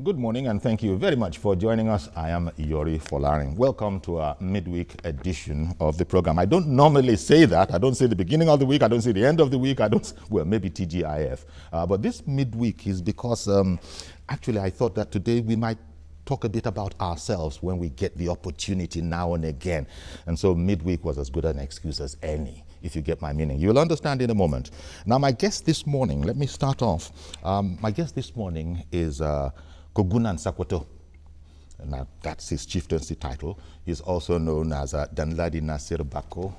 Good morning and thank you very much for joining us. I am Yori Folarin. Welcome to our midweek edition of the program. I don't normally say that. I don't say the beginning of the week. I don't say the end of the week. Well, maybe TGIF. But this midweek is because actually I thought that today we might talk a bit about ourselves when we get the opportunity now and again. And so midweek was as good an excuse as any, if you get my meaning. You'll understand in a moment. Now, my guest this morning, let me start off. My guest this morning is Kogunan Sakwato. Now, that's his chieftaincy title. He's also known as Danladi Bako,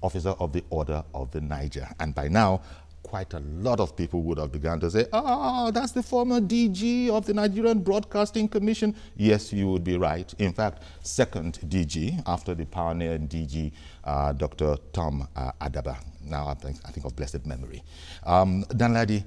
Officer of the Order of the Niger. And by now, quite a lot of people would have begun to say, oh, that's the former DG of the Nigerian Broadcasting Commission. Yes, you would be right. In fact, second DG after the pioneer DG, Dr. Tom Adaba. Now I think of blessed memory. Danladi,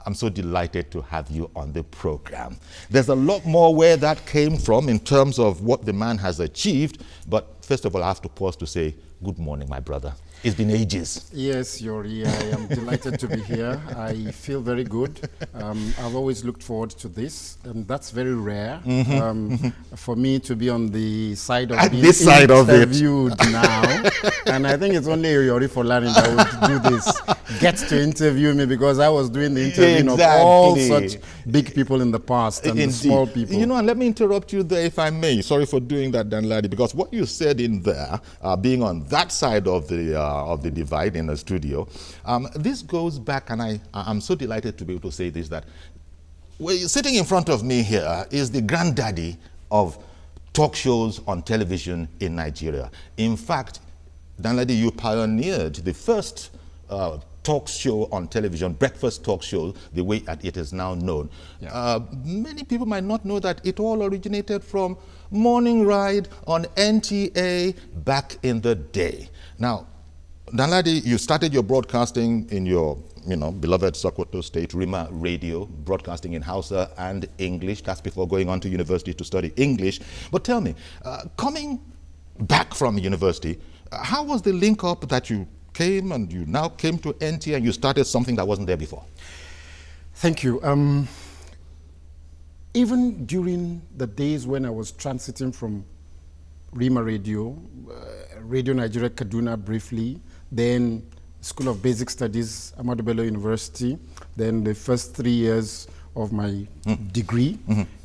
I'm so delighted to have you on the program. There's a lot more where that came from in terms of what the man has achieved. But first of all, I have to pause to say, good morning, my brother. It's been ages. Yes, Yori, I am delighted to be here. I feel very good. I've always looked forward to this, and that's very rare for me to be on the side of being interviewed now. And I think it's only Yori Folarin that would do this, get to interview me, because I was doing the interviewing of all such big people in the past and the small people. You know, and let me interrupt you there if I may. Sorry for doing that, Danladi, because what you said in there, being on that side of the divide in the studio. This goes back, and I'm so delighted to be able to say this, that sitting in front of me here is the granddaddy of talk shows on television in Nigeria. In fact, Danladi, you pioneered the first talk show on television, breakfast talk show, the way that it is now known. Yeah. Many people might not know that it all originated from Morning Ride on NTA back in the day. Now, Danladi, you started your broadcasting in your, beloved Sokoto State, Rima Radio, broadcasting in Hausa and English. That's before going on to university to study English. But tell me, coming back from university, how was the link up that you came and you now came to NT and you started something that wasn't there before? Thank you. Even during the days when I was transiting from Rima Radio, Radio Nigeria Kaduna briefly, then School of Basic Studies, Ahmadu Bello University, then the first 3 years of my degree.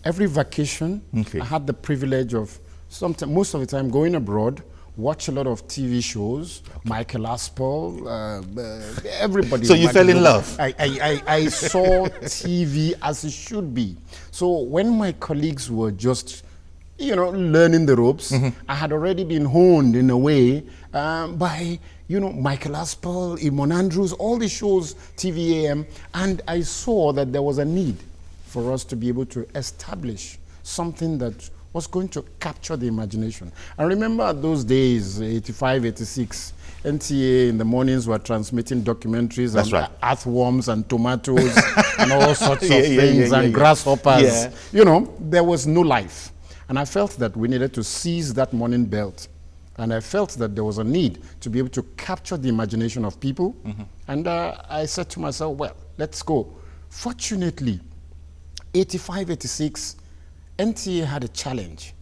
Every vacation, I had the privilege of, most of the time, going abroad, watch a lot of TV shows, Michael Aspel, everybody. So you fell in love? I saw TV as it should be. So when my colleagues were just learning the ropes, I had already been honed in a way by, Michael Aspel, Imon Andrews, all the shows, TVAM, and I saw that there was a need for us to be able to establish something that was going to capture the imagination. I remember those days, 85, 86, NTA in the mornings were transmitting documentaries on earthworms and tomatoes and all sorts of things and grasshoppers. There was no life. And I felt that we needed to seize that morning belt. And I felt that there was a need to be able to capture the imagination of people. And I said to myself, well, let's go. Fortunately, 85, 86, NTA had a challenge.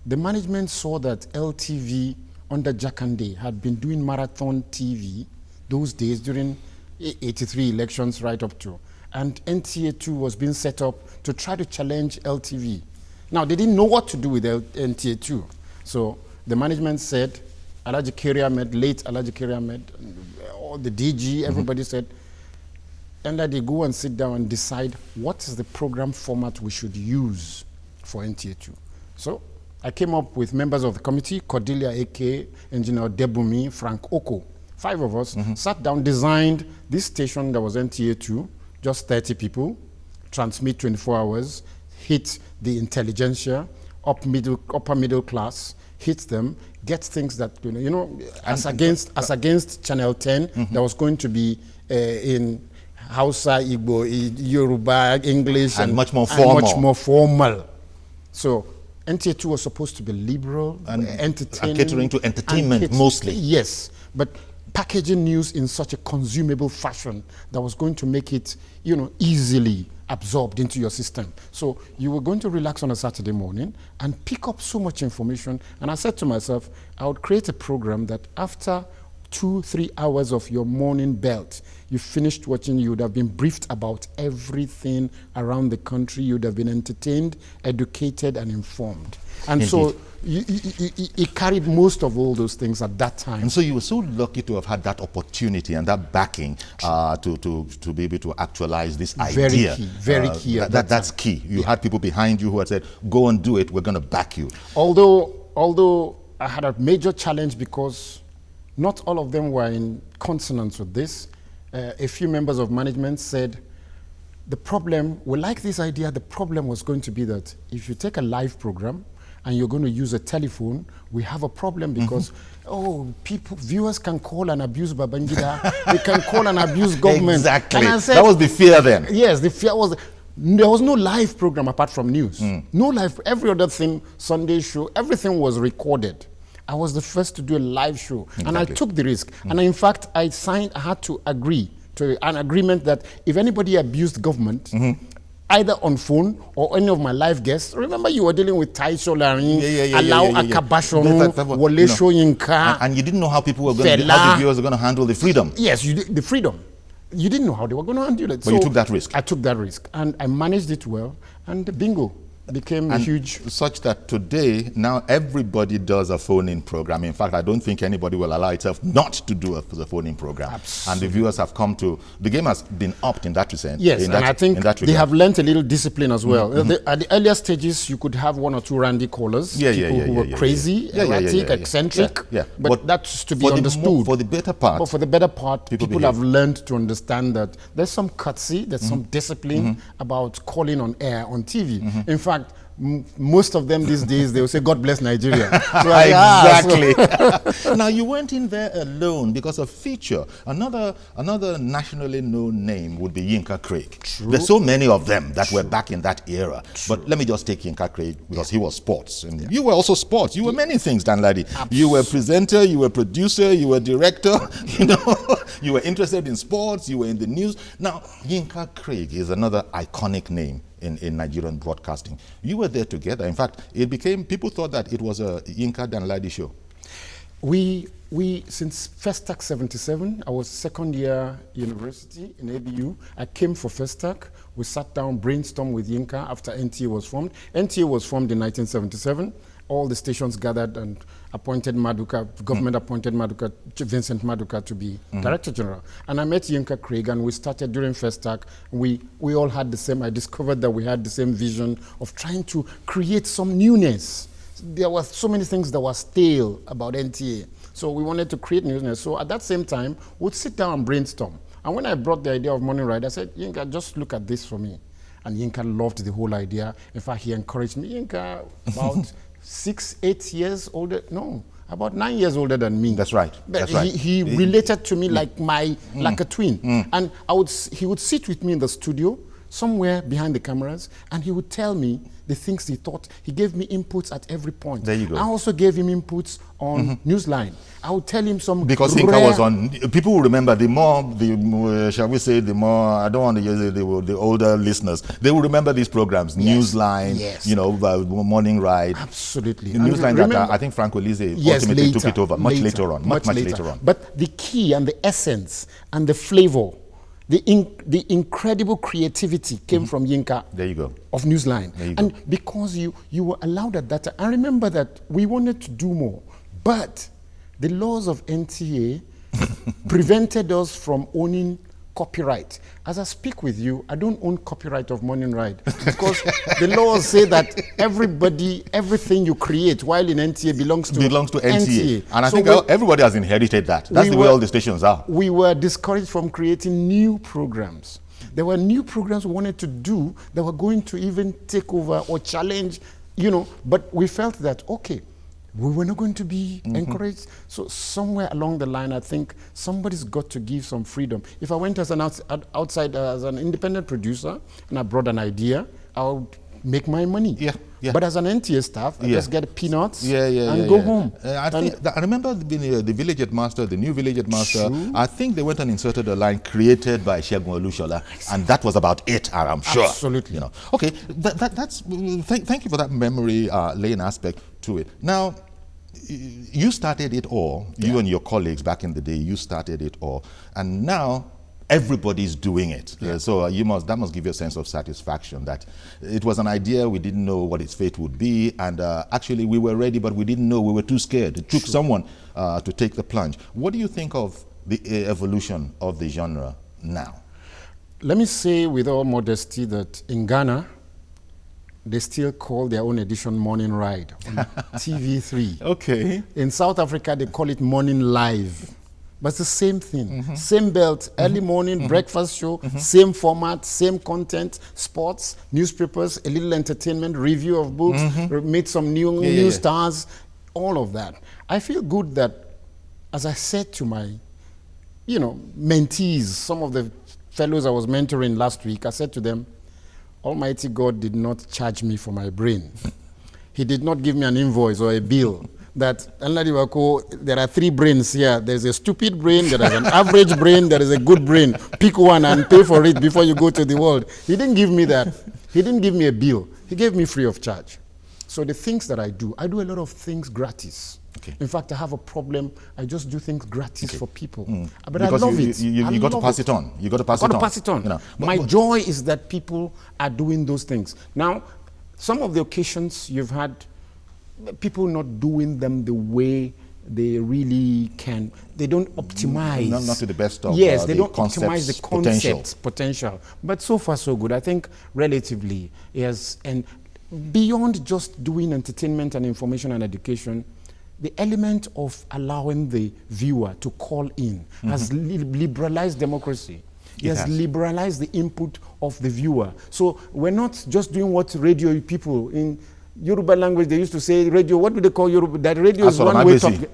The management saw that LTV under Jakande had been doing marathon TV those days during 83 elections right up to. And NTA2 was being set up to try to challenge LTV. Now, they didn't know what to do with NTA2. So the management said, Alhaji Keri Ahmed, late Alhaji Keri Ahmed, all the DG, everybody said, and that they go and sit down and decide what is the program format we should use for NTA2. So I came up with members of the committee, Cordelia AK, Engineer Debumi, Frank Oko. 5 of us sat down, designed this station that was NTA2, just 30 people, transmit 24 hours, hit the intelligentsia, upper middle class, hit them, get things that, as against Channel 10, that was going to be in Hausa, Igbo, Yoruba, English, and much more formal. So NTA2 was supposed to be liberal, and entertaining. catering to entertainment mostly. Yes, but packaging news in such a consumable fashion that was going to make it, easily absorbed into your system. So you were going to relax on a Saturday morning and pick up so much information. And I said to myself, I would create a program that after 2-3 hours of your morning belt, you finished watching, you would have been briefed about everything around the country. You would have been entertained, educated, and informed. And Indeed. so it carried most of all those things at that time. And so you were so lucky to have had that opportunity and that backing to be able to actualize this idea. Very key. That's key. You had people behind you who had said, go and do it, we're going to back you. Although I had a major challenge because not all of them were in consonance with this. A few members of management said, the problem, we like this idea, the problem was going to be that if you take a live program and you're going to use a telephone, we have a problem because, viewers can call and abuse Babangida, they can call and abuse government. Exactly. And I said, that was the fear then. Yes, the fear was, there was no live program apart from news. No live, every other thing, Sunday show, everything was recorded. I was the first to do a live show, exactly. And I took the risk. And in fact, I had to agree to an agreement that if anybody abused government, either on phone or any of my live guests, remember you were dealing with Tai Solarin, Alao Akabashonu, Wole Soyinka. And you didn't know how people were going to, how the viewers were going to handle the freedom. Yes, the freedom. You didn't know how they were going to handle it. But you took that risk. I took that risk, and I managed it well, and bingo. Became huge. Such that today, now everybody does a phone-in program. In fact, I don't think anybody will allow itself not to do a phone-in program. Absolutely. And the viewers have come to, the game has been upped in that sense. Yes, and I think they have learnt a little discipline as well. At the earlier stages, you could have 1 or 2 randy callers, people who were crazy, erratic, eccentric, but that's to be understood. For the better part. But for the better part, people have learned to understand that there's some courtesy, there's some discipline about calling on air on TV. In fact, most of them these days, they will say, God bless Nigeria. So exactly. Now, you went in there alone because of feature. Another nationally known name would be Yinka Craig. True. There's so many of them that were back in that era. True. But let me just take Yinka Craig because he was sports. And you were also sports. You were many things, Danladi. Absolutely. You were presenter, you were producer, you were director. You were interested in sports, you were in the news. Now, Yinka Craig is another iconic name in Nigerian broadcasting. You were there together. In fact, it became, people thought that it was a Yinka Danladi show. We since Festac 77, I was second year university in ABU. I came for Festac. We sat down, brainstormed with Yinka after NTA was formed. NTA was formed in 1977. All the stations gathered and appointed Maduka, government appointed Maduka, Vincent Maduka to be Director General. And I met Yinka Craig and we started during Festac. We all had the same, I discovered that we had the same vision of trying to create some newness. There were so many things that were stale about NTA. So we wanted to create newness. So at that same time, we'd sit down and brainstorm. And when I brought the idea of Morning Ride, I said, Yinka, just look at this for me. And Yinka loved the whole idea. In fact, he encouraged me. Yinka, about 6-8 years older, no, about 9 years older than me. That's right. But he related to me like a twin. And he would sit with me in the studio, somewhere behind the cameras, and he would tell me the things he thought. He gave me inputs at every point. There you go. I also gave him inputs on Newsline. I would tell him some because Yinka was on. People will remember shall we say, the more, I don't want to use it, the older listeners, they will remember these programs. Yes. Newsline, Morning Ride. Absolutely. Newsline that I think Frank Olise ultimately took it over much later on. But the key and the essence and the flavor, the incredible creativity came from Yinka. There you go. Of Newsline. And because you were allowed at that time, I remember that we wanted to do more, but the laws of NTA prevented us from owning copyright. As I speak with you, I don't own copyright of Morning Ride because the laws say that everything you create while in NTA belongs to NTA. And I think everybody has inherited that. That's the way all the stations are. We were discouraged from creating new programs. There were new programs we wanted to do that were going to even take over or challenge, but we felt that, okay, we were not going to be encouraged. So somewhere along the line, I think somebody's got to give some freedom. If I went as an outside, as an independent producer, and I brought an idea, I would make my money. Yeah, yeah. But as an NTA staff, I just get peanuts and go home. I remember the village headmaster, the new village headmaster. I think they went and inserted a line created by Segun Olushola, and that was about it, I'm sure. Absolutely. You know. Okay, thank you for that memory lane aspect to it. Now, you started it all, you and your colleagues back in the day, you started it all, and now everybody's doing it. So that must give you a sense of satisfaction that it was an idea, we didn't know what its fate would be, and actually we were ready, but we didn't know, we were too scared. It took someone to take the plunge. What do you think of the evolution of the genre now? Let me say with all modesty that in Ghana, they still call their own edition Morning Ride on TV3. Okay. In South Africa, they call it Morning Live. But it's the same thing. Same belt, early morning, breakfast show, same format, same content, sports, newspapers, a little entertainment, review of books, meet some new stars, all of that. I feel good that, as I said to my, mentees, some of the fellows I was mentoring last week, I said to them, Almighty God did not charge me for my brain. He did not give me an invoice or a bill. That Danladi Bako, there are 3 brains here. There's a stupid brain, there is an average brain, there is a good brain. Pick one and pay for it before you go to the world. He didn't give me that. He didn't give me a bill. He gave me free of charge. So the things that I do a lot of things gratis. Okay. In fact, I have a problem. I just do things gratis for people. But because I love it. You got to pass it on. You got to pass it on. You know, my joy is that people are doing those things. Now, some of the occasions you've had people not doing them the way they really can. They don't optimize. Not to the best of they don't optimize the concept's potential. But so far, so good. I think relatively, yes. And beyond just doing entertainment and information and education, the element of allowing the viewer to call in has liberalized democracy. It has liberalized the input of the viewer. So we're not just doing what radio people in Yoruba language, they used to say radio, what do they call Yoruba? That radio is one way talking.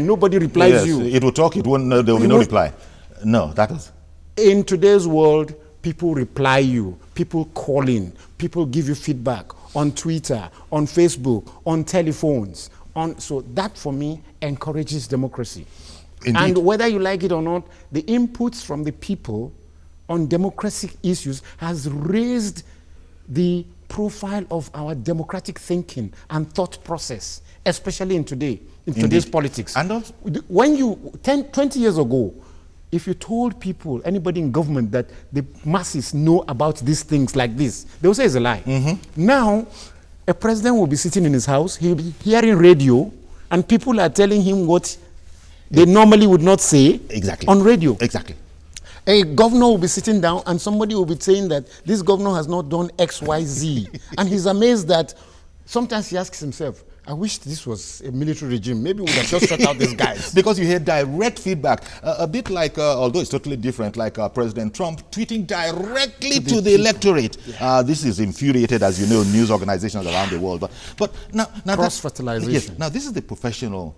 Nobody replies you. It will talk, there will be no reply. No, that is. In today's world, people reply you, people call in, people give you feedback on Twitter, on Facebook, on telephones. So that for me encourages democracy. Indeed. And whether you like it or not, the inputs from the people on democratic issues has raised the profile of our democratic thinking and thought process, especially in today's politics. And when 20 years ago, if you told people, anybody in government, that the masses know about these things like this, they will say it's a lie. Now, a president will be sitting in his house, he'll be hearing radio, and people are telling him what they normally would not say on radio. Exactly. A governor will be sitting down and somebody will be saying that this governor has not done X, Y, Z. And he's amazed that sometimes he asks himself, I wish this was a military regime. Maybe we would have just shut out these guys. Because you hear direct feedback, a bit like, although it's totally different, like President Trump tweeting directly to the electorate. This is infuriated, as you know, news organizations around the world. But now cross-fertilization. Yes, now this is the professional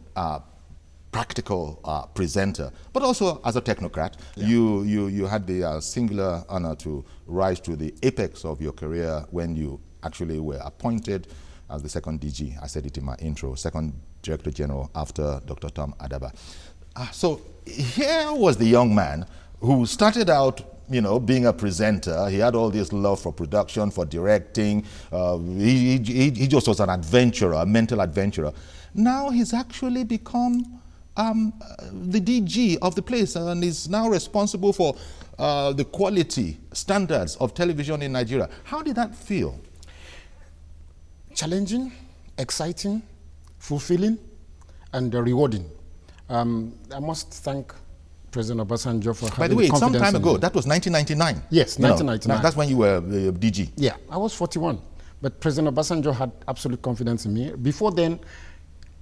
practical presenter, but also as a technocrat. You had the singular honor to rise to the apex of your career when you actually were appointed as the second DG. I said it in my intro, second Director General after Dr. Tom Adaba. So here was the young man who started out, being a presenter. He had all this love for production, for directing. He just was an adventurer, a mental adventurer. Now he's actually become the DG of the place and is now responsible for the quality standards of television in Nigeria. How did that feel? Challenging, exciting, fulfilling, and rewarding. I must thank President Obasanjo for having confidence in me. By the way, some time ago, that was 1999. Yes, 1999. That's when you were DG. Yeah, I was 41. But President Obasanjo had absolute confidence in me. Before then,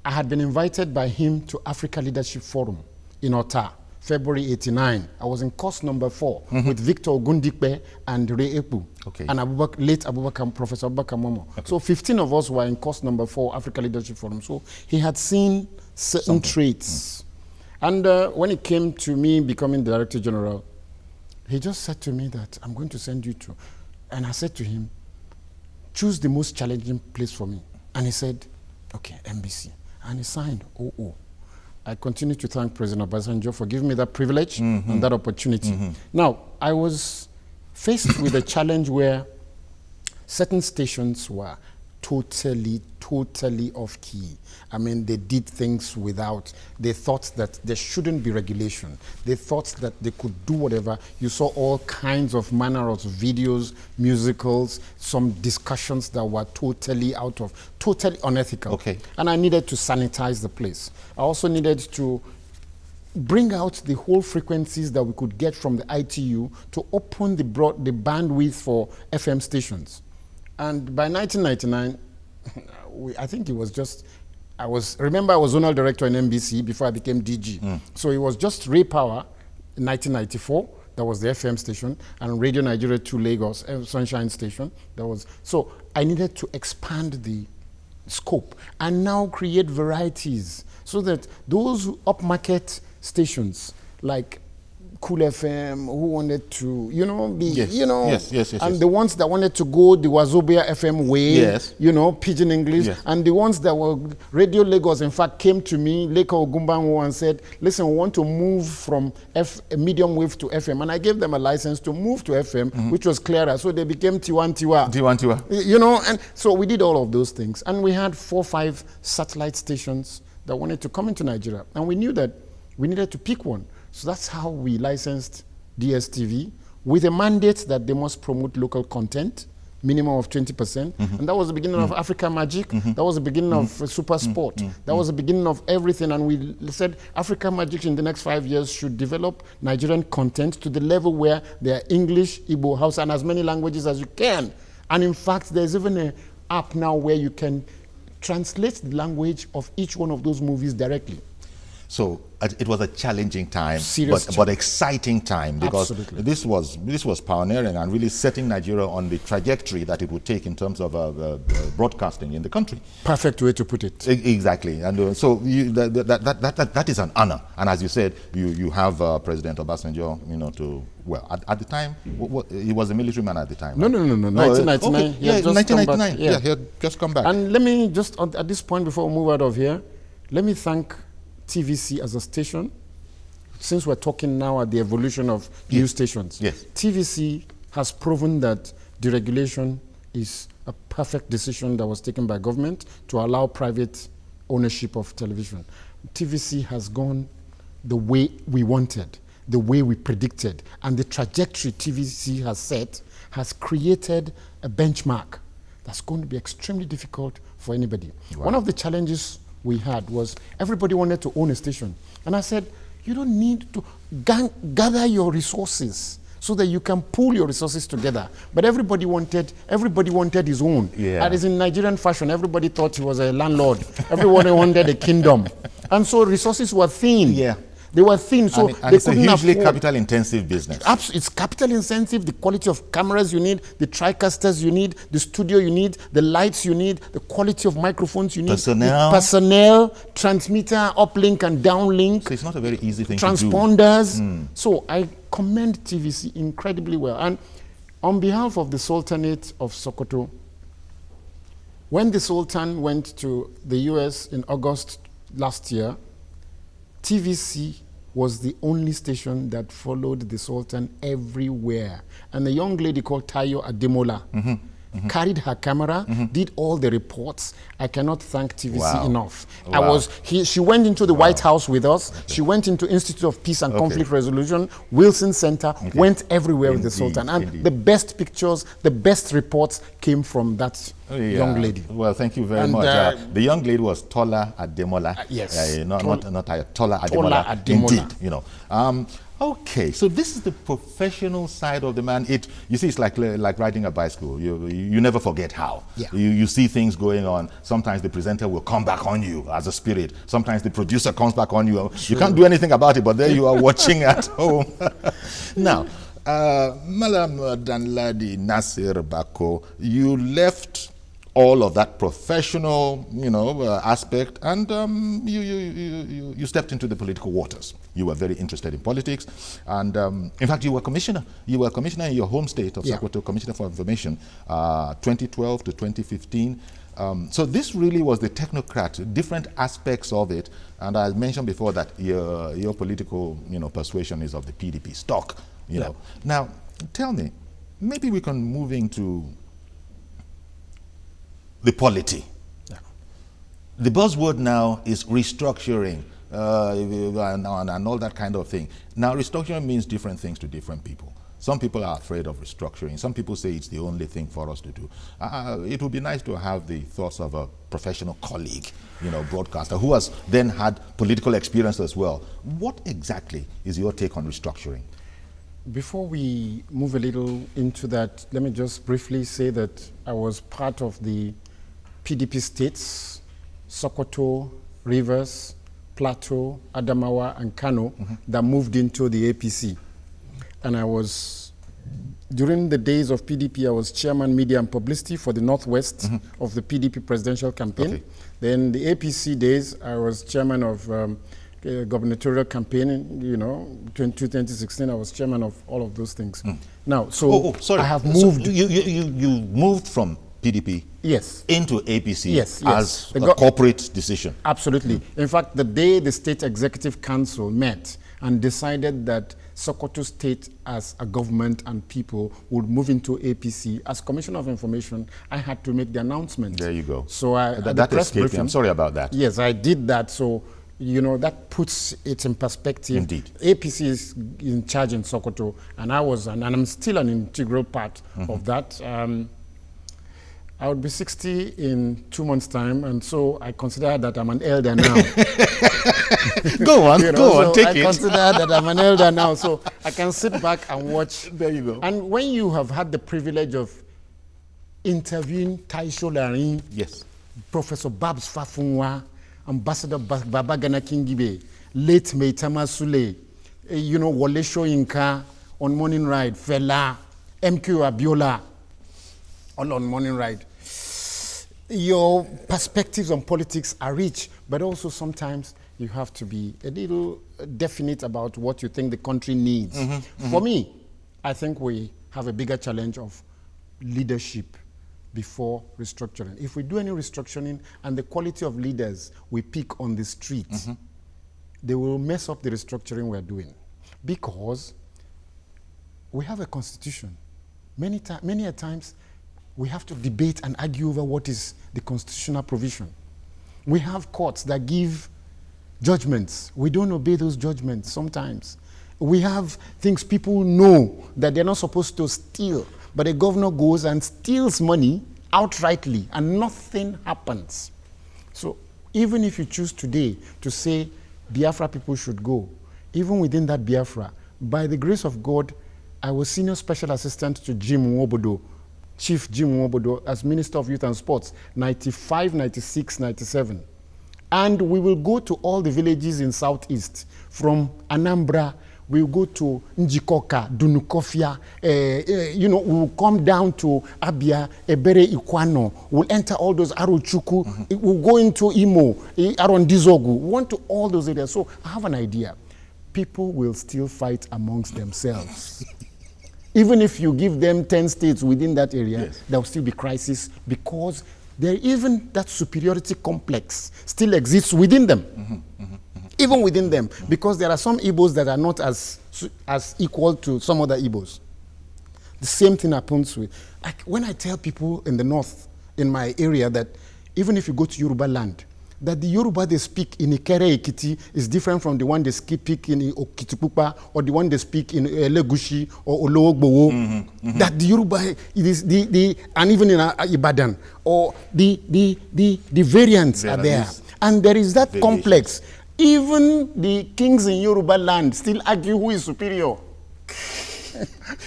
I had been invited by him to Africa Leadership Forum in Ota, February 89. I was in course number 4 with Victor Ogundikpe and Ray Epu and late Professor Abubakar Momo. So 15 of us were in course number 4, Africa Leadership Forum. So he had seen certain traits. And when it came to me becoming Director General, he just said to me that I'm going to send you to. And I said to him, choose the most challenging place for me. And he said, okay, NBC. And he signed OO. I continue to thank President Obasanjo for giving me that privilege and that opportunity. Now, I was faced with a challenge where certain stations were totally off key. I mean, they did things without, they thought that there shouldn't be regulation. They thought that they could do whatever. You saw all kinds of manner of videos, musicals, some discussions that were totally unethical. Okay. And I needed to sanitize the place. I also needed to bring out the whole frequencies that we could get from the ITU to open the bandwidth for FM stations. And by 1999, I think it was just, I was zonal director in NBC before I became DG. So it was just Ray Power in 1994, that was the FM station, and Radio Nigeria 2 Lagos, Sunshine Station. So I needed to expand the scope and now create varieties so that those upmarket stations like Cool FM, who wanted to, and the ones that wanted to go the Wazobia FM way, Pidgin English, and the ones that were Radio Lagos, in fact, came to me, Leko Ogumbanwo, and said, listen, we want to move from medium wave to FM, and I gave them a license to move to FM, which was clearer, so they became Tiwantiwa. And so we did all of those things, and we had 4 or 5 satellite stations that wanted to come into Nigeria, and we knew that we needed to pick one. So that's how we licensed DSTV with a mandate that they must promote local content, minimum of 20%. And that was the beginning of Africa Magic. That was the beginning of Super Sport. That was the beginning of everything. And we said Africa Magic in the next 5 years should develop Nigerian content to the level where they are English, Igbo, Hausa, and as many languages as you can. And in fact, there's even an app now where you can translate the language of each one of those movies directly. So it was a challenging time, Serious but exciting time, because Absolutely. this was pioneering and really setting Nigeria on the trajectory that it would take in terms of broadcasting in the country. Perfect way to put it. Exactly, and so that is an honor. And as you said, you have President Obasanjo, at the time, he was a military man at the time. No, right? no. 1999. Okay. Yeah, 1999. Yeah, he had just come back. And let me just, at this point, before we move out of here, let me thank TVC as a station, since we're talking now at the evolution of news stations. Yes. TVC has proven that deregulation is a perfect decision that was taken by government to allow private ownership of television. TVC has gone the way we wanted, the way we predicted, and the trajectory TVC has set has created a benchmark that's going to be extremely difficult for anybody. Wow. One of the challenges we had was everybody wanted to own a station. And I said, you don't need to gather your resources so that you can pool your resources together. But everybody wanted his own. Yeah. And it's in Nigerian fashion, everybody thought he was a landlord. Everybody wanted a kingdom. And so resources were thin. Yeah. They were thin, so and it's a hugely afford. capital-intensive business. It's capital-intensive, the quality of cameras you need, the TriCasters you need, the studio you need, the lights you need, the quality of microphones you need, personnel, transmitter, uplink and downlink. So it's not a very easy thing transponders. to do. So I commend TVC incredibly well. And on behalf of the Sultanate of Sokoto, when the Sultan went to the US in August last year, TVC was the only station that followed the Sultan everywhere. And a young lady called Tayo Ademola carried her camera, did all the reports. I cannot thank TVC enough. Wow. She went into the White House with us. She went into Institute of Peace and Conflict Resolution, Wilson Center, went everywhere with the Sultan. And the best pictures, the best reports came from that young lady. Well, thank you very much. The young lady was Tola Ademola. Yes. Not Tola Ademola. Indeed, okay, so this is the professional side of the man. You see, it's like riding a bicycle. You never forget how. Yeah. You see things going on. Sometimes the presenter will come back on you as a spirit. Sometimes the producer comes back on you. Sure. You can't do anything about it, but there you are watching at home. Now, Malam Danladi Bako, you left all of that professional, aspect, and you stepped into the political waters. You were very interested in politics, and in fact, you were commissioner. You were commissioner in your home state of Sokoto, Commissioner for Information, 2012 to 2015. So this really was the technocrat, different aspects of it. And I mentioned before that your political, persuasion is of the PDP stock. Now, tell me, maybe we can move into the polity. Yeah. The buzzword now is restructuring and all that kind of thing. Now, restructuring means different things to different people. Some people are afraid of restructuring. Some people say it's the only thing for us to do. It would be nice to have the thoughts of a professional colleague, broadcaster, who has then had political experience as well. What exactly is your take on restructuring? Before we move a little into that, let me just briefly say that I was part of the PDP states, Sokoto, Rivers, Plateau, Adamawa, and Kano, that moved into the APC. And I was, during the days of PDP, I was chairman media and publicity for the Northwest of the PDP presidential campaign. Okay. Then the APC days, I was chairman of gubernatorial campaign, 2016, I was chairman of all of those things. Now, so sorry. I have moved. So you moved from PDP into APC as a corporate decision. Absolutely. In fact, the day the State Executive Council met and decided that Sokoto State as a government and people would move into APC, as Commissioner of Information, I had to make the announcement. There you go. So that escaped me. I'm sorry about that. Yes, I did that. So, that puts it in perspective. Indeed. APC is in charge in Sokoto, and I'm still an integral part of that. I would be 60 in 2 months' time, and so I consider that I'm an elder now. Go on, take it. I consider that I'm an elder now, so I can sit back and watch. There you go. And when you have had the privilege of interviewing Taisho Larin, Professor Babs Fafunwa, Ambassador Babagana Kingibe, late Meitama Sule, Wole Soyinka on Morning Ride, Fela, MQ Abiola, all on Morning Ride. Your perspectives on politics are rich, but also sometimes you have to be a little definite about what you think the country needs. For me, I think we have a bigger challenge of leadership before restructuring. If we do any restructuring and the quality of leaders we pick on the street, they will mess up the restructuring we're doing. Because we have a constitution. Many a times, we have to debate and argue over what is the constitutional provision. We have courts that give judgments. We don't obey those judgments sometimes. We have things people know that they're not supposed to steal, but a governor goes and steals money outrightly and nothing happens. So even if you choose today to say Biafra people should go, even within that Biafra, by the grace of God, I was senior special assistant to Jim Nwobodo, Chief Jim Nwobodo, as Minister of Youth and Sports, 95, 96, 97. And we will go to all the villages in Southeast. From Anambra, we'll go to Njikoka, Dunukofia, we will come down to Abia, Ebere Ikwano. We'll enter all those Arochuku. We'll go into Imo, Arondizogu. We want to all those areas. So I have an idea. People will still fight amongst themselves. Even if you give them 10 states within that area, there will still be crisis because even that superiority complex still exists within them. Even within them, because there are some Igbos that are not as equal to some other Igbos. The same thing happens with, when I tell people in the north, in my area, that even if you go to Yoruba land, that the Yoruba they speak in Ikere Ekiti is different from the one they speak in Okitipupa or the one they speak in Legushi or Ologbowo. That the Yoruba is and even in Ibadan or the variants are there, and there is that complex. Even the kings in Yoruba land still argue who is superior.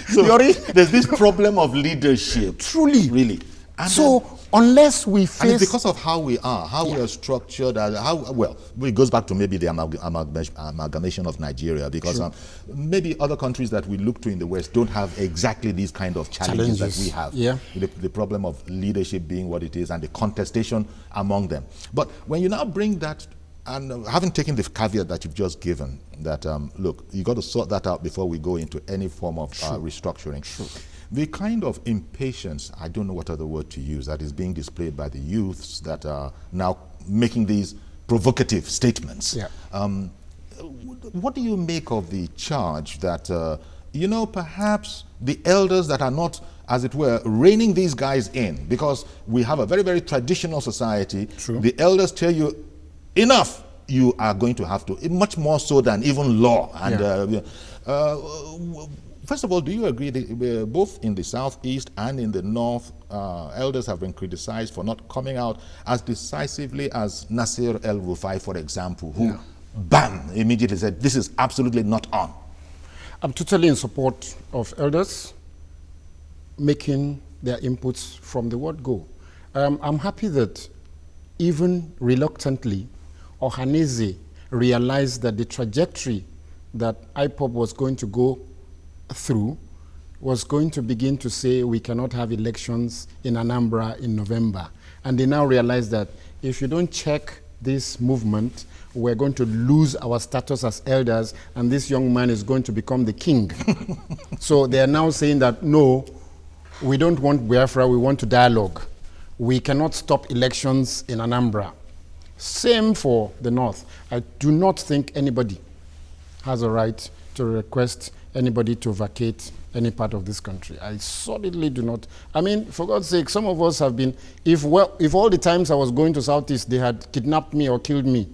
So there's this problem of leadership. Truly, really. And so unless we face... And it's because of how we are, how we are structured, well, it goes back to maybe the amalgamation of Nigeria, because maybe other countries that we look to in the West don't have exactly these kind of challenges that we have. Yeah. The problem of leadership being what it is and the contestation among them. But when you now bring that, and having taken the caveat that you've just given, that, look, you got to sort that out before we go into any form of restructuring. True. The kind of impatience, I don't know what other word to use, that is being displayed by the youths that are now making these provocative statements. Yeah. What do you make of the charge that, you know, perhaps the elders that are not, as it were, reining these guys in, because we have a very, very traditional society. True. The elders tell you, enough, you are going to have to, much more so than even law. And first of all, do you agree that both in the southeast and in the north, elders have been criticized for not coming out as decisively as Nasir El-Rufai, for example, who, bam, immediately said, this is absolutely not on? I'm totally in support of elders making their inputs from the word go. I'm happy that even reluctantly, Ohaneze realized that the trajectory that IPOB was going to go through was going to begin to say we cannot have elections in Anambra in November. And they now realize that if you don't check this movement, we're going to lose our status as elders, and this young man is going to become the king. So they are now saying that, no, we don't want Biafra, we want to dialogue. We cannot stop elections in Anambra. Same for the North. I do not think anybody has a right to request anybody to vacate any part of this country. I solidly do not. I mean, for God's sake, some of us have been, if all the times I was going to Southeast, they had kidnapped me or killed me,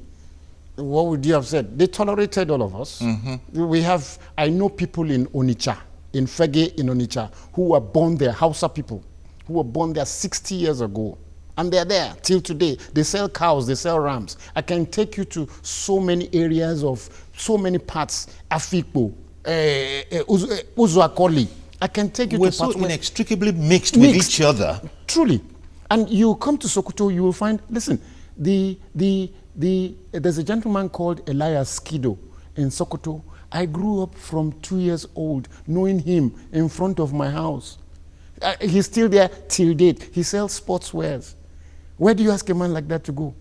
what would you have said? They tolerated all of us. I know people in Onitsha, in Fege in Onitsha, who were born there, Hausa people, who were born there 60 years ago. And they're there till today. They sell cows, they sell rams. I can take you to so many areas of so many parts, Afikpo, Uzuakoli. I can take you We're to parts. We're so inextricably mixed with each other. Truly. And you come to Sokoto, you will find, listen, there's a gentleman called Elias Kido in Sokoto. I grew up from 2 years old, knowing him in front of my house. He's still there till date. He sells sportswears. Where do you ask a man like that to go?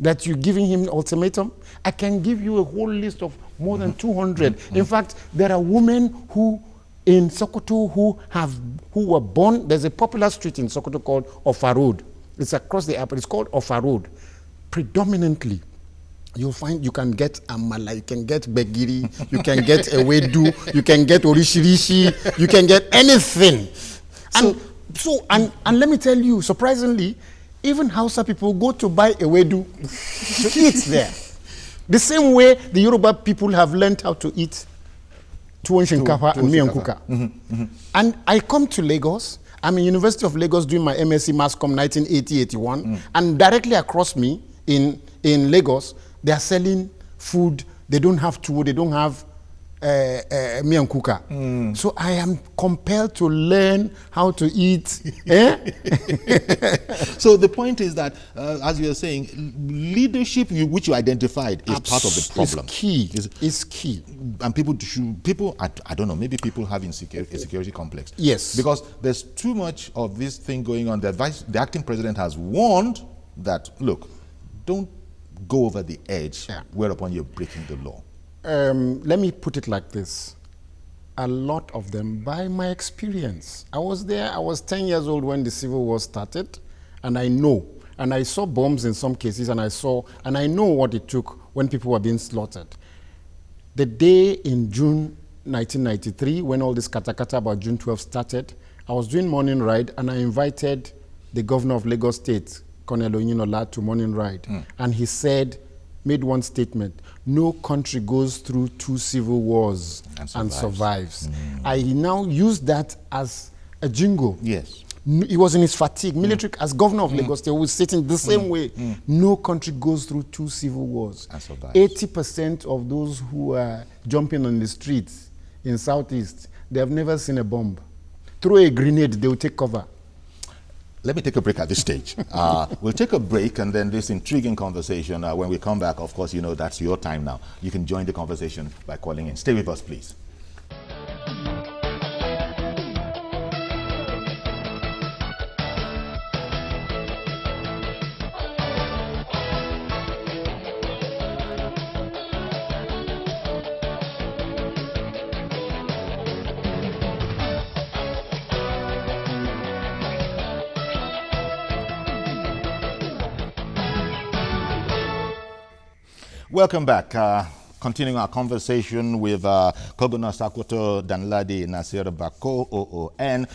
That you're giving him an ultimatum? I can give you a whole list of more than 200. In fact, there are women who in Sokoto who were born. There's a popular street in Sokoto called Ofa Road. It's across the airport. It's called Ofa Road. Predominantly, you'll find you can get amala, you can get begiri, you can get ewedu, you can get orishirishi, you can get anything. And let me tell you, surprisingly, even Hausa people go to buy ewedu to eat there. The same way the Yoruba people have learned how to eat tuwon shinkafa and miyan kuka. And I come to Lagos. I'm in University of Lagos doing my MSc Mass Comm 1980-81, and directly across me in Lagos, they are selling food. They don't have tuwo, they don't have miyan kuka. So I am compelled to learn how to eat. So the point is that, as you are saying, leadership, which you identified, is part of the problem. It's key. And people, I don't know, maybe people have a security complex. Yes. Because there's too much of this thing going on. The acting president has warned that, look, don't go over the edge whereupon you're breaking the law. Let me put it like this. A lot of them, by my experience, I was there, I was 10 years old when the Civil War started, and I know, and I saw bombs in some cases, and I know what it took when people were being slaughtered. The day in June 1993, when all this katakata about June 12 started, I was doing morning ride, and I invited the governor of Lagos State, Colonel Oyinola, to morning ride, and he made one statement: no country goes through 2 civil wars and survives. I now use that as a jingle. Yes. He was in his fatigue. Military, as governor of Lagos, they was sitting the same way. No country goes through 2 civil wars. And survives. 80% of those who are jumping on the streets in Southeast, they have never seen a bomb. Throw a grenade, they will take cover. let me take a break at this stage. We'll take a break and then this intriguing conversation, when we come back, of course, you know, that's your time now. You can join the conversation by calling in. Stay with us, please. Welcome back. Continuing our conversation with Governor Sokoto Danladi Bako, OON,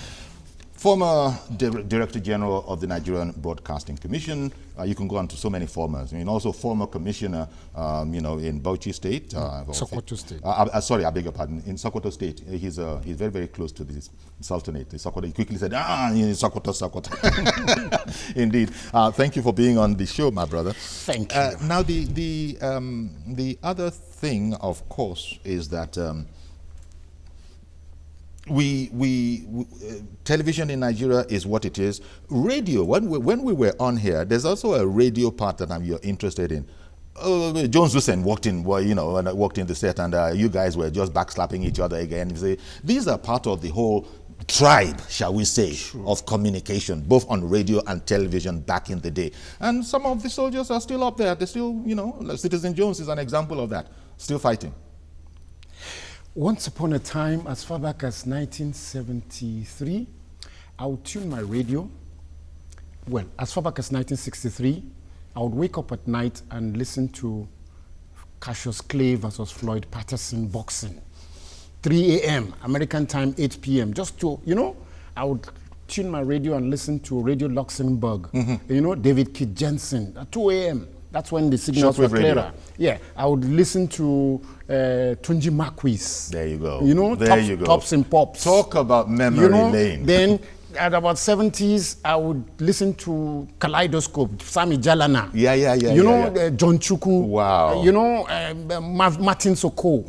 former Director General of the Nigerian Broadcasting Commission. You can go on to so many formers. I mean, also former commissioner, you know, in Bauchi State. Sokoto State. Sorry, I beg your pardon. In Sokoto State, he's very, very close to the Sultanate. The Sokoto, he quickly said, Sokoto. Indeed. Thank you for being on the show, my brother. Thank you. Now, the other thing, of course, is that television in Nigeria is what it is. Radio, when we were on here, there's also a radio part that you're interested in. Jones Hussein walked in the set, and you guys were just backslapping each other again. These are part of the whole tribe, shall we say, of communication, both on radio and television back in the day. And some of the soldiers are still up there. They're still, you know, Citizen Jones is an example of that, still fighting. Once upon a time, as far back as 1973, I would tune my radio. Well, as far back as 1963, I would wake up at night and listen to Cassius Clay versus Floyd Patterson boxing. 3 a.m., American time, 8 p.m. Just to, you know, I would tune my radio and listen to Radio Luxembourg. You know, David Kidd Jensen at 2 a.m. That's when the signals were clearer. Yeah, I would listen to Tunji Marquis. There you go. You know, Tops and Pops. Talk about memory lane. Then at about 70s, I would listen to Kaleidoscope, Sami Jalana. Yeah. You know, John Chuku. Wow. You know, Martin Soko.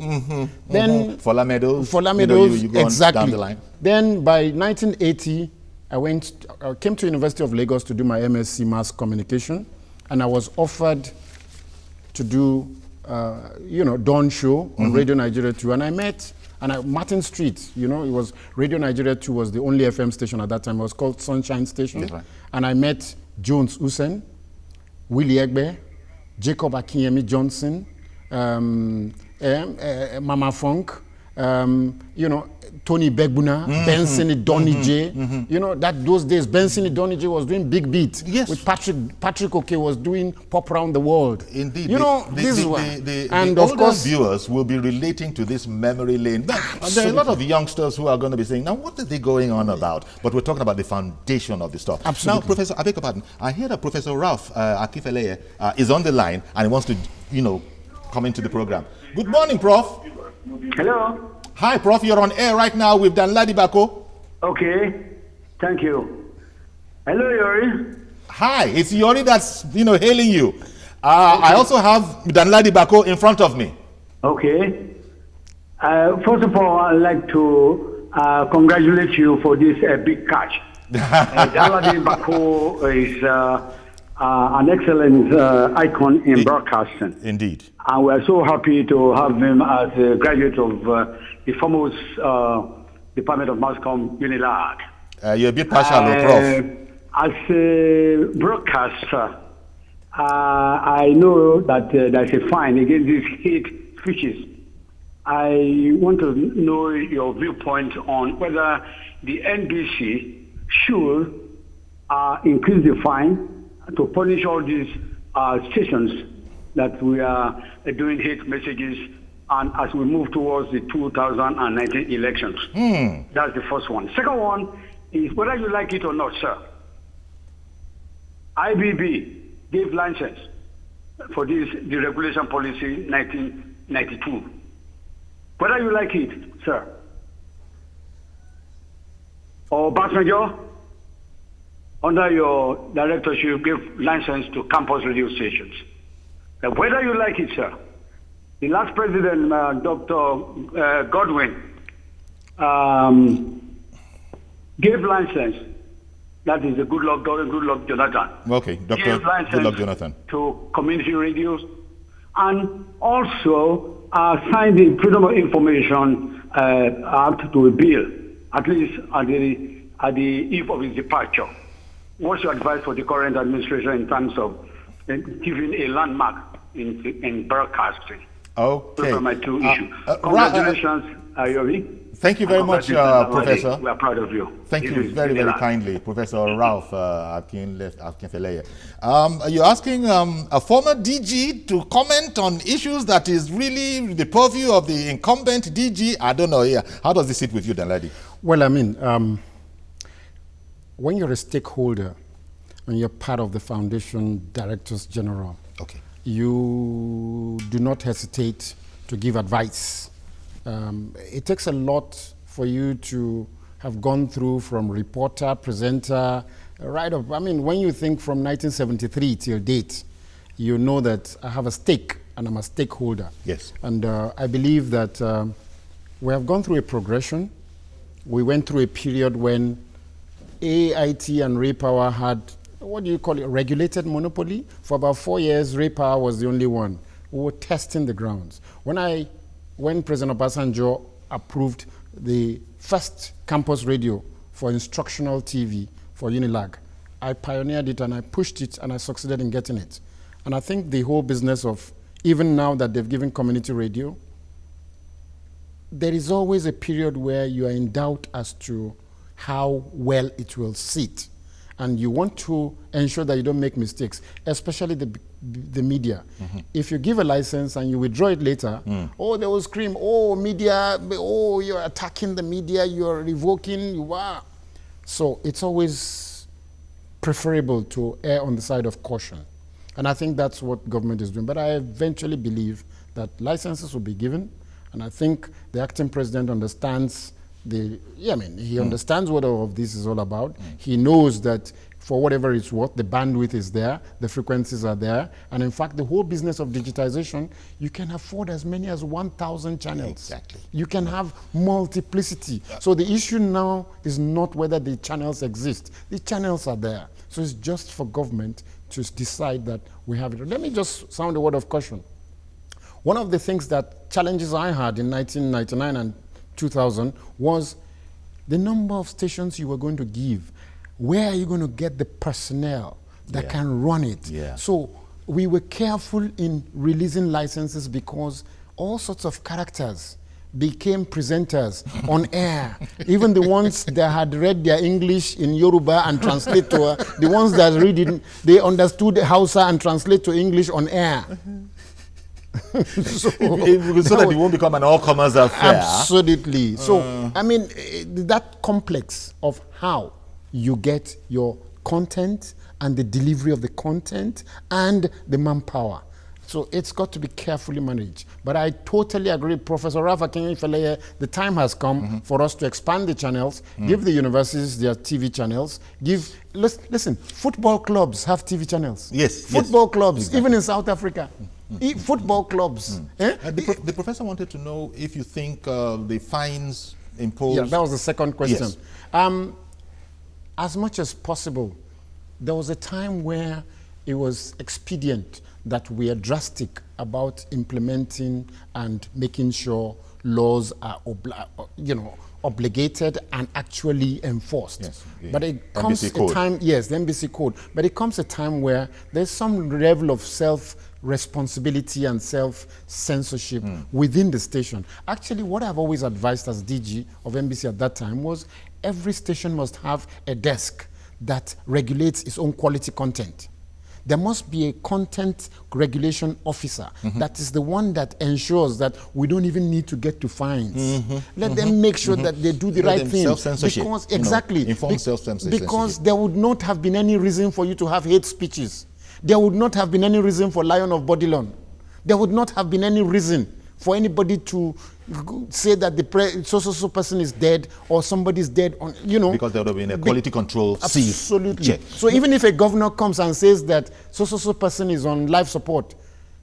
Then Fola Meadows. You go exactly. On down the line. Then by 1980, I came to University of Lagos to do my MSc Mass Communication, and I was offered to do, Dawn Show on Radio Nigeria 2, and I met. And Martin Street, you know, it was Radio Nigeria 2 was the only FM station at that time. It was called Sunshine Station. Right. And I met Jones Hussein, Willie Egbe, Jacob Akinyemi Johnson, Mama Funk, Tony Begbuna, Benson Idonije. You know, those days, Benson Idonije was doing Big Beat. Yes. With Patrick Oke was doing Pop Around the World. Indeed. You know, and of course, viewers will be relating to this memory lane. But there are a lot of youngsters who are going to be saying, now, what are they going on about? But we're talking about the foundation of the stuff. Absolutely. Now, Professor, I beg your pardon, I hear that Professor Ralph Akifeleye is on the line and he wants to, come into the program. Good morning, Prof. Hello. Hi, Prof. You're on air right now with Danladi Bako. Okay. Thank you. Hello, Yori. Hi, it's Yori that's, hailing you. I also have Danladi Bako in front of me. Okay. First of all, I'd like to congratulate you for this big catch. Danladi Bako is an excellent icon in broadcasting. Indeed. And we're so happy to have him as a graduate of the famous Department of Mass Comm, UNILAG. You're a bit partial, Prof. As a broadcaster, I know that there's a fine against these hate speeches. I want to know your viewpoint on whether the NBC should increase the fine to punish all these stations that we are doing hate messages, and as we move towards the 2019 elections. That's the first one. Second one is whether you like it or not, sir. IBB gave license for this deregulation policy 1992. Whether you like it, sir. Or Basmajo, under your directorship, gave license to campus radio stations. Whether you like it, sir. The last president, Dr. Godwin, gave license That is the Goodluck Jonathan. Okay, Dr. Gave license Goodluck Jonathan. to community radios, and also signed the Freedom of Information Act to a bill, at least at the eve of his departure. What's your advice for the current administration in terms of giving a landmark in broadcasting? Okay. Those are my two issues. Congratulations, Ayobi. Thank you very much, Professor. We are proud of you. Thank you very, very kindly, Professor Ralph Akinfeleye. You're asking a former DG to comment on issues that is really the purview of the incumbent DG. I don't know. Yeah. How does this sit with you, Danladi? Well, I mean, when you're a stakeholder and you're part of the Foundation Directors General, okay, you do not hesitate to give advice. It takes a lot for you to have gone through from reporter, presenter, right up. I mean, when you think from 1973 till date, you know that I have a stake and I'm a stakeholder. Yes. And I believe that we have gone through a progression. We went through a period when AIT and Ray Power had, what do you call it, regulated monopoly. For about 4 years, Ray Power was the only one. We were testing the grounds. When President Obasanjo approved the first campus radio for instructional TV for Unilag, I pioneered it and I pushed it and I succeeded in getting it. And I think the whole business of, even now that they've given community radio, there is always a period where you are in doubt as to how well it will sit. And you want to ensure that you don't make mistakes, especially the media. Mm-hmm. If you give a license and you withdraw it later, oh, they will scream, oh, media, oh, you're attacking the media, you're revoking, you are. So it's always preferable to err on the side of caution. And I think that's what government is doing. But I eventually believe that licenses will be given. And I think the acting president understands he understands what all of this is all about. He knows that for whatever it's worth, the bandwidth is there, the frequencies are there. And in fact, the whole business of digitization, you can afford as many as 1,000 channels. Exactly. You can have multiplicity. So the issue now is not whether the channels exist. The channels are there. So it's just for government to decide that we have it. Let me just sound a word of caution. One of the things that challenges I had in 1999 and 2000 was the number of stations you were going to give. Where are you going to get the personnel that can run it? Yeah. So we were careful in releasing licenses because all sorts of characters became presenters on air. Even the ones that had read their English in Yoruba and translate to the ones that read it, they understood Hausa and translate to English on air. so that it won't become an all-comers affair. Absolutely. So, I mean, that complex of how you get your content and the delivery of the content and the manpower. So it's got to be carefully managed. But I totally agree, Professor Ralph Akinfeleye, the time has come for us to expand the channels, give the universities their TV channels, listen, football clubs have TV channels. Yes. Football clubs, exactly. Even in South Africa. Football clubs. The professor wanted to know if you think the fines imposed... Yeah, that was the second question. Yes. As much as possible, there was a time where it was expedient that we are drastic about implementing and making sure laws are obligated and actually enforced. Yes, but it comes a code. time, yes, the NBC code, but it comes a time where there's some level of self-responsibility and self-censorship within the station. Actually, what I've always advised as DG of NBC at that time was every station must have a desk that regulates its own quality content. There must be a content regulation officer that is the one that ensures that we don't even need to get to fines. Let them make sure that they do the right thing. Because, exactly. Informed self-censorship. Because there would not have been any reason for you to have hate speeches. There would not have been any reason for Lion of Bodilon. There would not have been any reason for anybody to say that the so person is dead or somebody is dead, because there would have been a quality control. Absolutely. So even if a governor comes and says that so person is on life support,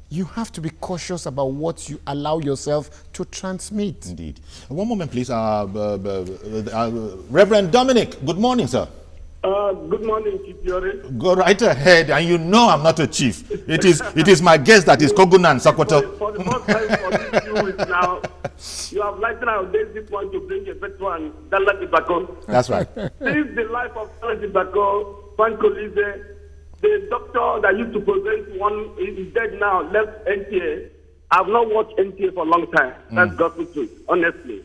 you have to be cautious about what you allow yourself to transmit. Indeed. One moment, please. Reverend Dominic, good morning, sir. Good morning, Chief Yori. Go right ahead, and you know I'm not a chief. It is my guest that is Kogunan Sokoto. For the first time for these few weeks now, you have lightened our days this one to bring a veteran, Danladi Bako. That's right. Since the life of Danladi Bako, Frank Colise, the doctor that used to present one is dead now, left NTA. I have not watched NTA for a long time. That's gospel truth, honestly.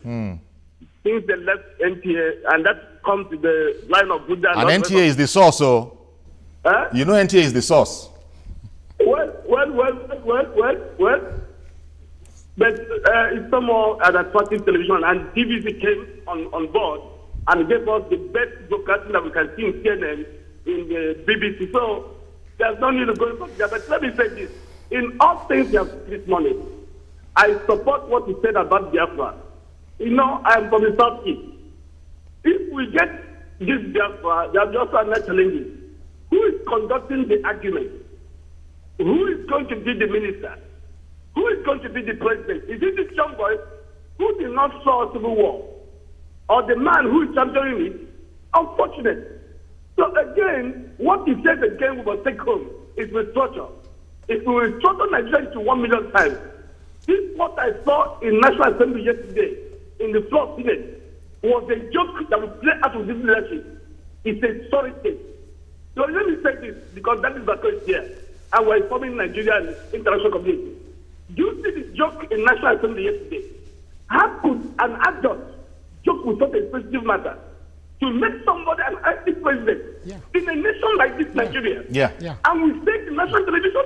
Since they left NTA, and that comes to the line of Buddha. And NTA is the source, so you know NTA is the source. Well. But it's somehow an attractive television, and TVC came on board and gave us the best broadcasting that we can see in CNN, in the BBC. So there's no need to go into that. But let me say this. In all things you have said this morning, I support what you said about Biafra. You know, I am from the Southeast. If we get this Biafra, there are just other challenges. Who is conducting the argument? Who is going to be the minister? Who is going to be the president? Is it this young boy who did not saw a civil war? Or the man who is championing it? Unfortunate. So again, what he says again we must take home is restructure. If we restructure Nigeria into 1 million times, this what I saw in National Assembly yesterday, in the floor Senate, was a joke that we play out of this leadership. It's a sorry thing. So let me say this, because that is Bako is here, and we're informing Nigeria and international community. Do you see this joke in National Assembly yesterday? How could an adult joke with such a sensitive matter to make somebody an anti-president in a nation like this, Nigeria? Yeah. And we say it in national television,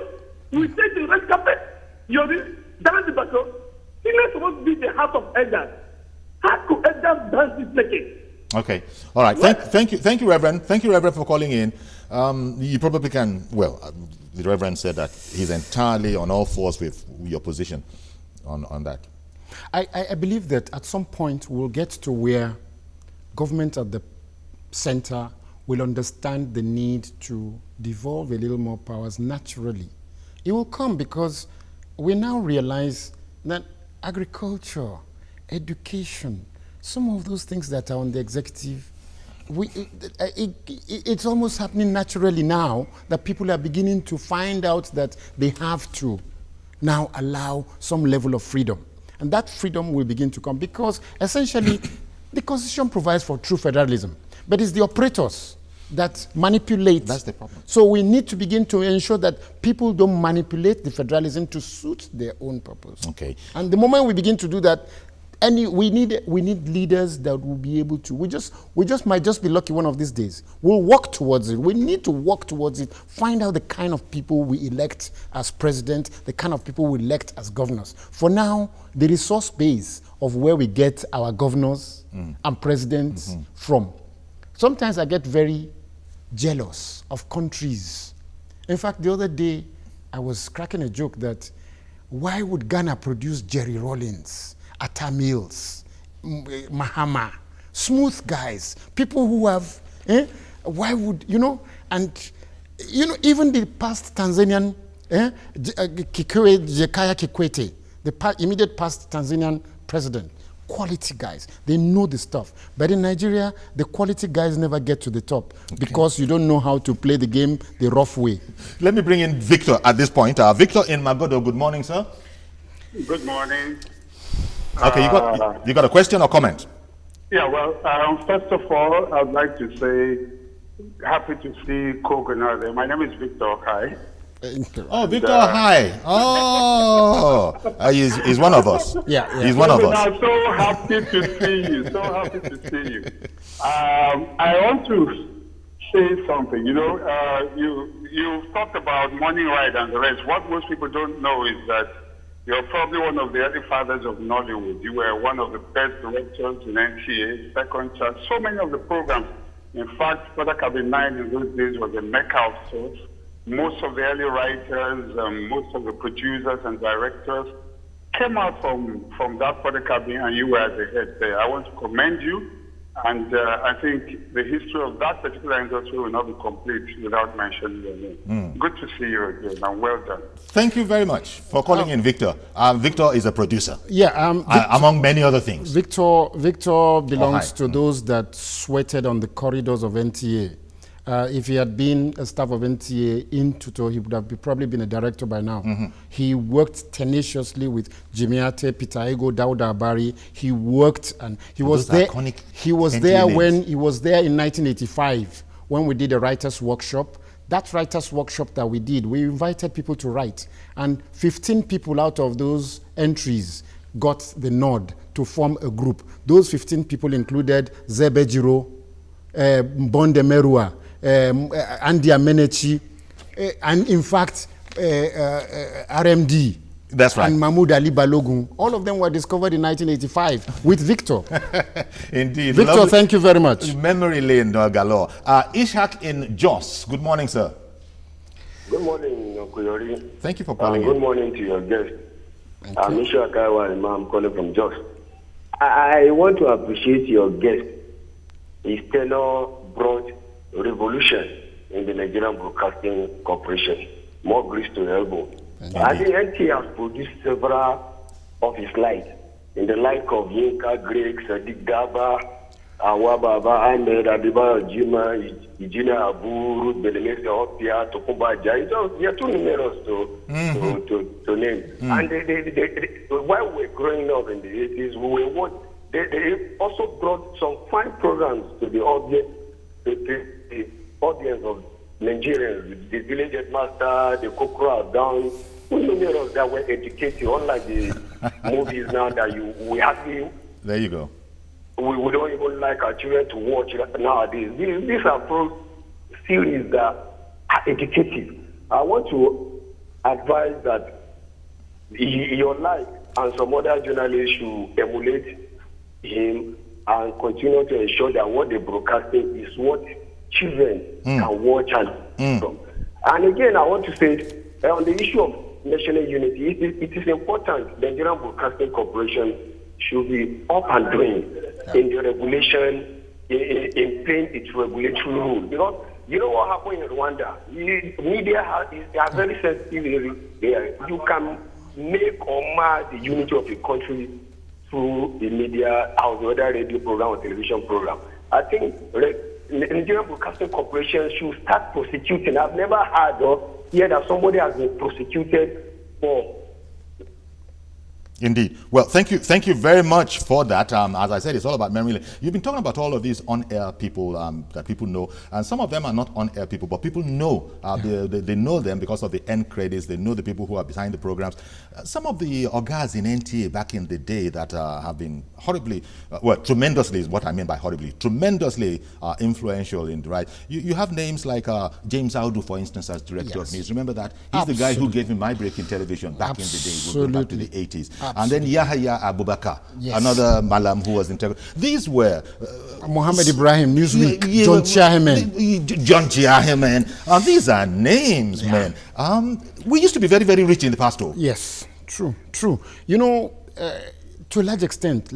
we say it in red carpet. Yori, Danladi Bako, it's not supposed to be the house of elders. How could elders dance this naked? Okay. All right. Thank you, Reverend. Thank you, Reverend, for calling in. You probably can. Well, the Reverend said that he's entirely on all fours with your position on that. I believe that at some point we'll get to where government at the center will understand the need to devolve a little more powers naturally. It will come because we now realize that agriculture, education, some of those things that are on the executive, it's almost happening naturally now that people are beginning to find out that they have to now allow some level of freedom. And that freedom will begin to come because essentially the Constitution provides for true federalism, but it's the operators that manipulate. That's the problem. So we need to begin to ensure that people don't manipulate the federalism to suit their own purpose. Okay. And the moment we begin to do that, we need leaders that will be able to. We just might just be lucky one of these days. We'll work towards it. We need to work towards it. Find out the kind of people we elect as president, the kind of people we elect as governors. For now, the resource base of where we get our governors and presidents from. Sometimes I get very jealous of countries. In fact, the other day I was cracking a joke that why would Ghana produce Jerry Rollins, Atta Mills, Mahama, smooth guys, people who have, why would, and, even the past Tanzanian, Jakaya Kikwete, the immediate past Tanzanian president, quality guys, they know the stuff. But in Nigeria, the quality guys never get to the top because you don't know how to play the game the rough way. Let me bring in Victor at this point. Victor in Magodo, good morning, sir. Good morning. Okay, you got a question or comment? Yeah, well, first of all, I'd like to say happy to see Kogan there. My name is Victor. Hi. Oh, Victor, hi. Oh, he's one of us. Yeah. He's one of us. I'm so happy to see you. So happy to see you. I want to say something. You talked about Morning Ride and the rest. What most people don't know is that you're probably one of the early fathers of Nollywood. You were one of the best directors in NTA, Second Chance, so many of the programs. In fact, Brother Cabin 9 in those days was a mecca of sorts. Most of the early writers, most of the producers and directors came out from that Brother Cabin, and you were at the head there. I want to commend you. And I think the history of that particular industry will not be complete without mentioning your name. Good to see you again, and well done. Thank you very much for calling in, Victor. Victor is a producer. Yeah, among many other things. Victor belongs to those that sweated on the corridors of NTA. If he had been a staff of NTA in Tuto, he would have probably been a director by now. He worked tenaciously with Jimmy Ate, Peter Ego, Dauda Abari. He worked and he was there. He was there when he was there in 1985 when we did a writers' workshop. That writers' workshop that we did, we invited people to write, and 15 people out of those entries got the nod to form a group. Those 15 people included Zebejiro, Bonde Merua, Andy Amenechi, and in fact, RMD. That's right. And Mahmoud Ali Balogun. All of them were discovered in 1985 with Victor. Indeed. Victor, lovely. Thank you very much. Memory lane, galore. Ishak in Jos. Good morning, sir. Good morning, Kuyori. Thank you for calling. Good morning to your guest. I'm Ishak Kaiwa, I'm calling from Jos. I want to appreciate your guest. His tenor brought revolution in the Nigerian Broadcasting Corporation. More grease to the elbow. I think NTA has produced several of his likes, in the like of Yinka, Greg, Sadiq Daba, Awababa, Ahmed, Adiba, Jima, Ijina Abu, Ruth Belenese, Opia, Tokumba Jai. They are too numerous to name. And while we were growing up in the 80s, they also brought some fine programs to the audience of Nigerians, the village headmaster, the Kokra down, numerous that were educated, unlike the movies now that we hardly. There you go. We don't even like our children to watch nowadays. These are series that are educative. I want to advise that your life and some other journalists should emulate him and continue to ensure that what they're broadcasting is what children can watch and And again, I want to say on the issue of national unity, it is important the Nigerian Broadcasting Corporation should be up and doing in the regulation, in playing its regulatory rule. Because you know what happened in Rwanda? Media they are very sensitive there. You can make or mar the unity of the country through the media, house, whether radio program or television program. I think the Nigerian Broadcasting Corporation should start prosecuting. I've never heard of here that somebody has been prosecuted for. Indeed. Well, thank you very much for that. As I said, it's all about memory lane. You've been talking about all of these on-air people that people know, and some of them are not on-air people, but people know. They know them because of the end credits. They know the people who are behind the programs. Some of the ogas in NTA back in the day that have been horribly, tremendously is what I mean by horribly, tremendously influential in the right. You have names like James Audu, for instance, as director of news. Remember that? He's the guy who gave me my break in television back in the day. We'll go back to the 80s. And then Yahya Abubakar, another Malam who was integral. These were Mohammed Ibrahim, Newsweek, John Chiahimen. John Chiahimen. These are names, man. We used to be very, very rich in the past, though. Yes, true. You know, to a large extent,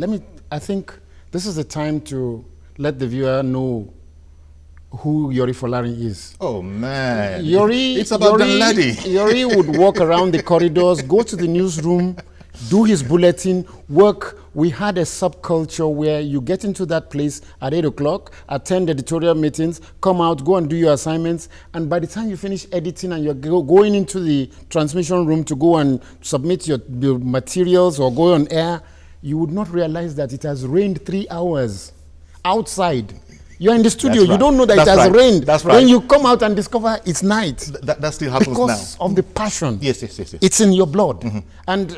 I think this is the time to let the viewer know who Yori Folarin is. Oh, man. It's about Danladi. Yori would walk around the corridors, go to the newsroom, do his bulletin, work. We had a subculture where you get into that place at 8 o'clock, attend editorial meetings, come out, go and do your assignments, and by the time you finish editing and you're going into the transmission room to go and submit your materials or go on air, you would not realize that it has rained 3 hours outside. You're in the studio, you don't know that it has rained. That's right. When you come out and discover it's night. That still happens now. Because of the passion. Yes. It's in your blood. And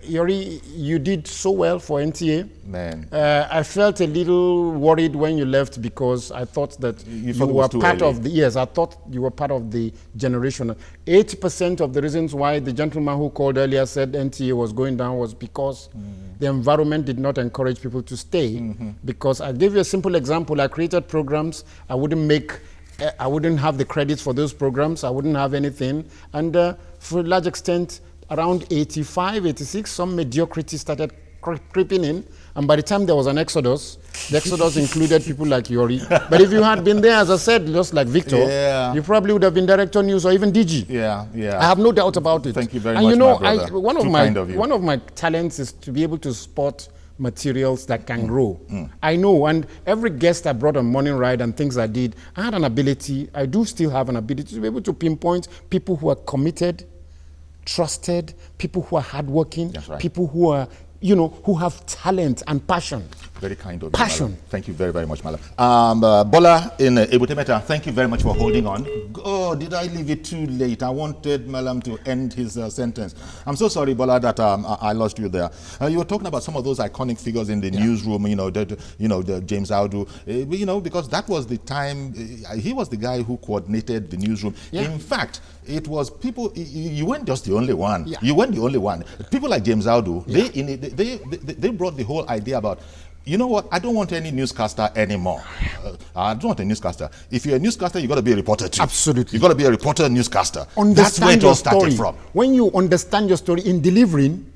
Yori, you did so well for NTA. Man. I felt a little worried when you left because I thought that you were part of the, I thought you were part of the generation. 80% of the reasons why the gentleman who called earlier said NTA was going down was because the environment did not encourage people to stay. Because I gave you a simple example. I created programs. I wouldn't have the credits for those programs. I wouldn't have anything. And for a large extent, around 85, 86, some mediocrity started creeping in. And by the time there was an exodus, the exodus included people like Yori. But if you had been there, as I said, just like Victor, you probably would have been director news or even DG. Yeah. I have no doubt about it. Thank you very and much, you know, my brother. one of my talents is to be able to spot materials that can grow. I know, and every guest I brought on Morning Ride and things I did, I had an ability, I do still have an ability to be able to pinpoint people who are committed, trusted, people who are hardworking, people who are, who have talent and passion. Very kind of you, Passion. Malam. Thank you very, very much, Malam. Bola in Ebutemeta, thank you very much for holding on. Oh, did I leave it too late? I wanted Malam to end his sentence. I'm so sorry, Bola, that I lost you there. You were talking about some of those iconic figures in the newsroom, the James Audu, because that was the time, he was the guy who coordinated the newsroom. Yeah. In fact, it was people, you weren't just the only one. Yeah. You weren't the only one. People like James Audu, they brought the whole idea about, you know what? I don't want any newscaster anymore. I don't want a newscaster. If you're a newscaster, you got to be a reporter too. Absolutely. You got to be a reporter, newscaster. That's where it all started from. When you understand your story in delivering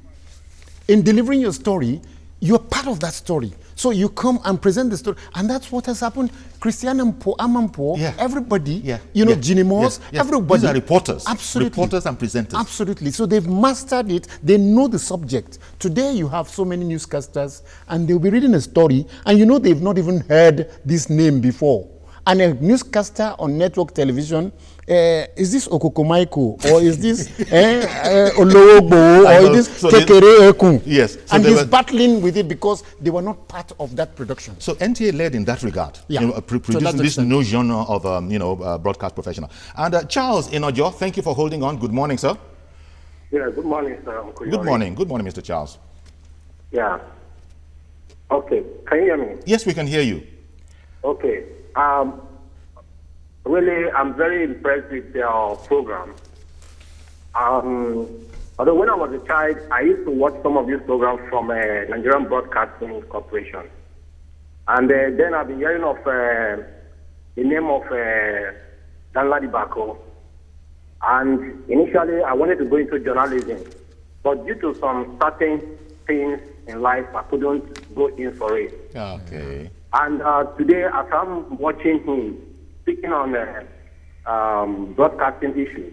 your story, you're part of that story. So you come and present the story, and that's what has happened. Christian Amampo, everybody, Ginny Moss, everybody. These are reporters. Absolutely. Reporters and presenters. Absolutely. So they've mastered it. They know the subject. Today you have so many newscasters, and they'll be reading a story, and they've not even heard this name before. And a newscaster on network television, is this Okokomaiko, or is this Ologbo, or is this Kekere Ekun? Yes. So and he's battling with it because they were not part of that production. So NTA led in that regard, producing this new genre of broadcast professional. And Charles Inojo, thank you for holding on. Good morning, sir. Yeah, good morning, sir. Good morning. Good morning, Mr. Charles. Yeah. Okay. Can you hear me? Yes, we can hear you. Okay. Really, I'm very impressed with your program. Although when I was a child, I used to watch some of these programs from Nigerian Broadcasting Corporation. And then I've been hearing of the name of Danladi Bako. And initially, I wanted to go into journalism. But due to some certain things in life, I couldn't go in for it. Okay. And today, as I'm watching him speaking on broadcasting issues,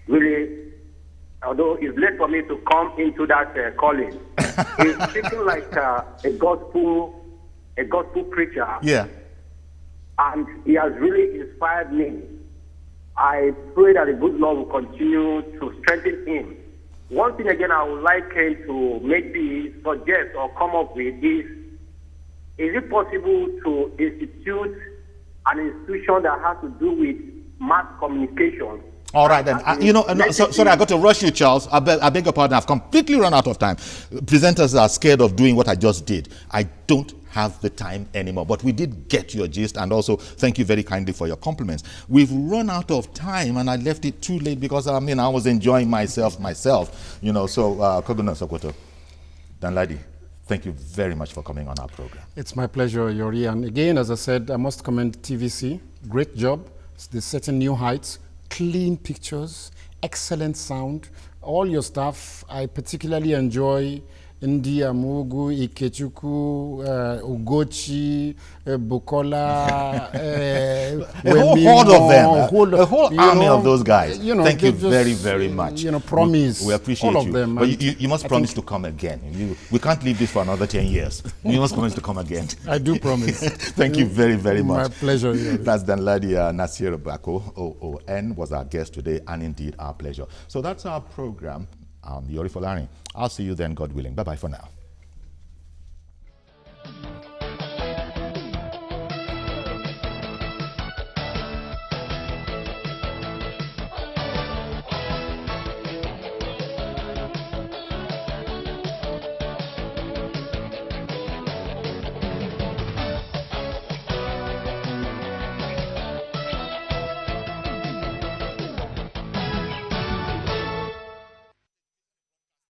really, although it's late for me to come into that calling, he's speaking like a gospel preacher. Yeah. And he has really inspired me. I pray that the good Lord will continue to strengthen him. One thing again I would like him to maybe suggest or come up with is it possible to institute an institution that has to do with mass communication? All right, then. Sorry, I got to rush you, Charles. I beg your pardon. I've completely run out of time. Presenters are scared of doing what I just did. I don't have the time anymore. But we did get your gist, and also thank you very kindly for your compliments. We've run out of time, and I left it too late because, I was enjoying myself. So, Koguna Sokoto, Danladi, thank you very much for coming on our program. It's my pleasure, Yori. And again, as I said, I must commend TVC. Great job. They're setting new heights, clean pictures, excellent sound. All your staff, I particularly enjoy Ndi Amugu, Ikechukwu, Ugochi, Bukola, a whole horde of them, a whole army of those guys. Thank you very, very much. Promise. We appreciate all you. Of them. But you must promise to come again. We can't leave this for another 10 years. You must promise to come again. I do promise. Thank you very, very much. My pleasure. That's Danladi Nasir Bako, OON, was our guest today, and indeed our pleasure. So that's our program. Yori Folani. I'll see you then, God willing. Bye-bye for now.